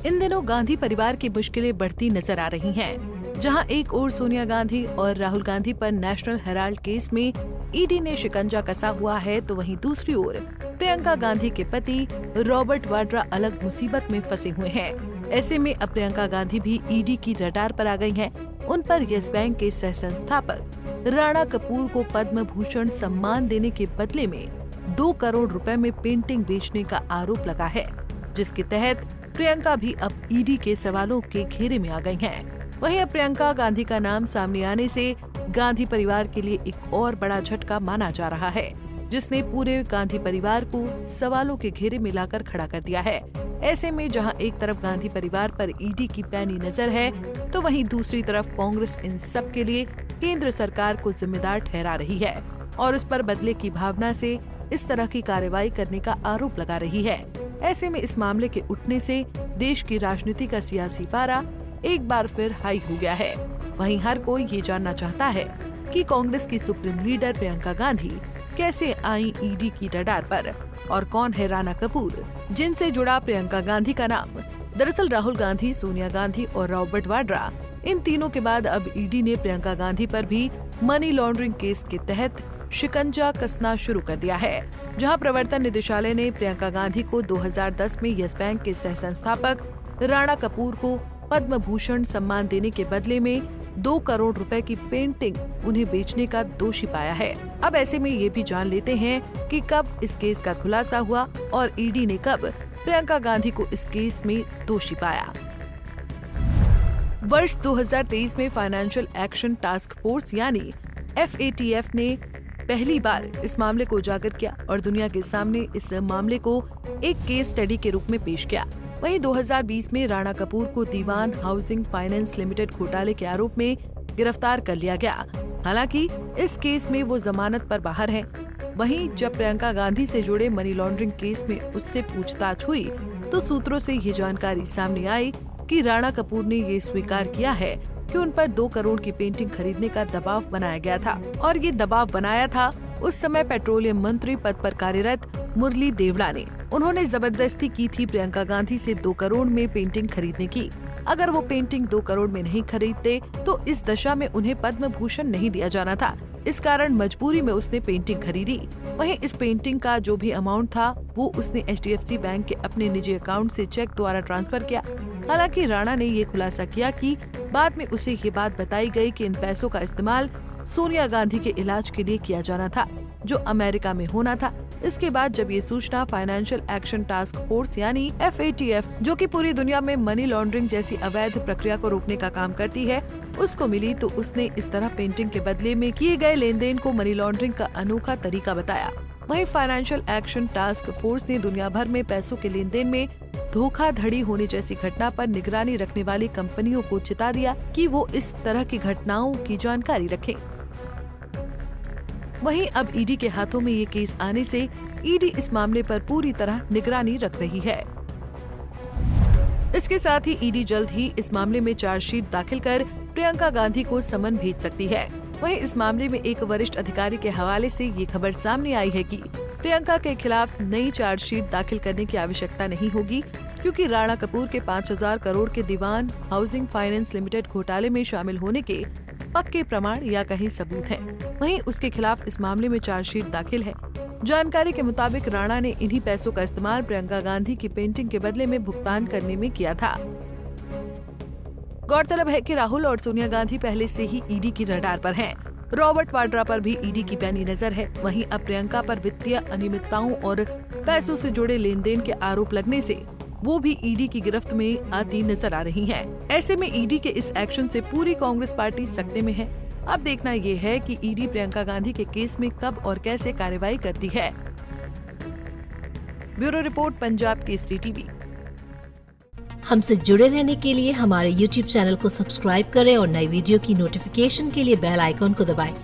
इन दिनों गांधी परिवार की मुश्किलें बढ़ती नजर आ रही हैं। जहां एक ओर सोनिया गांधी और राहुल गांधी पर नेशनल हेराल्ड केस में ईडी ने शिकंजा कसा हुआ है, तो वहीं दूसरी ओर प्रियंका गांधी के पति रॉबर्ट वाड्रा अलग मुसीबत में फंसे हुए हैं। ऐसे में अब प्रियंका गांधी भी ईडी की रडार पर आ गई हैं। उन पर येस बैंक के सह संस्थापक राणा कपूर को पद्म भूषण सम्मान देने के बदले में 2 करोड़ रुपए में पेंटिंग बेचने का आरोप लगा है, जिसके तहत प्रियंका भी अब ईडी के सवालों के घेरे में आ गई हैं। वहीं अब प्रियंका गांधी का नाम सामने आने से गांधी परिवार के लिए एक और बड़ा झटका माना जा रहा है, जिसने पूरे गांधी परिवार को सवालों के घेरे में लाकर खड़ा कर दिया है। ऐसे में जहां एक तरफ गांधी परिवार पर ईडी की पैनी नजर है, तो वहीं दूसरी तरफ कांग्रेस इन सब के लिए केंद्र सरकार को जिम्मेदार ठहरा रही है और उस पर बदले की भावना से इस तरह की कार्रवाई करने का आरोप लगा रही है। ऐसे में इस मामले के उठने से देश की राजनीति का सियासी पारा एक बार फिर हाई हो गया है। वहीं हर कोई ये जानना चाहता है कि कांग्रेस की सुप्रीम लीडर प्रियंका गांधी कैसे आई ईडी की रडार पर और कौन है राणा कपूर, जिनसे जुड़ा प्रियंका गांधी का नाम। दरअसल राहुल गांधी, सोनिया गांधी और रॉबर्ट वाड्रा, इन तीनों के बाद अब ईडी ने प्रियंका गांधी पर भी मनी लॉन्ड्रिंग केस के तहत शिकंजा कसना शुरू कर दिया है। जहां प्रवर्तन निदेशालय ने प्रियंका गांधी को 2010 में येस बैंक के सह संस्थापक राणा कपूर को पद्म भूषण सम्मान देने के बदले में 2 करोड़ रुपए की पेंटिंग उन्हें बेचने का दोषी पाया है। अब ऐसे में ये भी जान लेते हैं कि कब इस केस का खुलासा हुआ और ईडी ने कब प्रियंका गांधी को इस केस में दोषी पाया। वर्ष 2023 में फाइनेंशियल एक्शन टास्क फोर्स यानी FATF ने पहली बार इस मामले को उजागर किया और दुनिया के सामने इस मामले को एक केस स्टडी के रूप में पेश किया। वहीं 2020 में राणा कपूर को दीवान हाउसिंग फाइनेंस लिमिटेड घोटाले के आरोप में गिरफ्तार कर लिया गया। हालांकि इस केस में वो जमानत पर बाहर हैं। वहीं जब प्रियंका गांधी से जुड़े मनी लॉन्ड्रिंग केस में उससे पूछताछ हुई, तो सूत्रों से ये जानकारी सामने आई कि राणा कपूर ने ये स्वीकार किया है कि उन पर 2 करोड़ की पेंटिंग खरीदने का दबाव बनाया गया था और ये दबाव बनाया था उस समय पेट्रोलियम मंत्री पद पर कार्यरत मुरली देवड़ा ने। उन्होंने जबरदस्ती की थी प्रियंका गांधी से 2 करोड़ में पेंटिंग खरीदने की। अगर वो पेंटिंग 2 करोड़ में नहीं खरीदते तो इस दशा में उन्हें पद्म भूषण नहीं दिया जाना था। इस कारण मजबूरी में उसने पेंटिंग खरीदी। वहीं इस पेंटिंग का जो भी अमाउंट था वो उसने HDFC बैंक के अपने निजी अकाउंट से चेक द्वारा ट्रांसफर किया। हालांकि राणा ने ये खुलासा किया कि बाद में उसे ये बात बताई गई कि इन पैसों का इस्तेमाल सोनिया गांधी के इलाज के लिए किया जाना था, जो अमेरिका में होना था। इसके बाद जब ये सूचना फाइनेंशियल एक्शन टास्क फोर्स यानी FATF, जो कि पूरी दुनिया में मनी लॉन्ड्रिंग जैसी अवैध प्रक्रिया को रोकने का काम करती है, उसको मिली, तो उसने इस तरह पेंटिंग के बदले में किए गए लेन देन को मनी लॉन्ड्रिंग का अनोखा तरीका बताया। वहीं फाइनेंशियल एक्शन टास्क फोर्स ने दुनिया भर में पैसों के लेन देन में धोखाधड़ी होने जैसी घटना पर निगरानी रखने वाली कंपनियों को चिता दिया कि वो इस तरह की घटनाओं की जानकारी रखें। वहीं अब ईडी के हाथों में ये केस आने से ईडी इस मामले पर पूरी तरह निगरानी रख रही है। इसके साथ ही ईडी जल्द ही इस मामले में चार्जशीट दाखिल कर प्रियंका गांधी को समन भेज सकती है। वहीं इस मामले में एक वरिष्ठ अधिकारी के हवाले से ये खबर सामने आई है कि प्रियंका के खिलाफ नई चार्जशीट दाखिल करने की आवश्यकता नहीं होगी, क्योंकि राणा कपूर के 5000 करोड़ के दीवान हाउसिंग फाइनेंस लिमिटेड घोटाले में शामिल होने के पक्के प्रमाण या कहीं सबूत हैं। वहीं उसके खिलाफ इस मामले में चार्जशीट दाखिल है। जानकारी के मुताबिक राणा ने इन्हीं पैसों का इस्तेमाल प्रियंका गांधी की पेंटिंग के बदले में भुगतान करने में किया था। गौरतलब है कि राहुल और सोनिया गांधी पहले से ही ईडी की रडार पर हैं। रॉबर्ट वाड्रा पर भी ईडी की पैनी नजर है। वहीं अब प्रियंका पर वित्तीय अनियमितताओं और पैसों से जुड़े लेन देन के आरोप लगने से वो भी ईडी की गिरफ्त में आती नजर आ रही हैं। ऐसे में ईडी के इस एक्शन से पूरी कांग्रेस पार्टी सकते में है। अब देखना ये है कि ईडी प्रियंका गांधी के केस में कब और कैसे कार्रवाई करती है। Bureau report, Punjab Kesari TV. हमसे जुड़े रहने के लिए हमारे YouTube चैनल को सब्सक्राइब करें और नई वीडियो की नोटिफिकेशन के लिए बेल आइकॉन को दबाएं।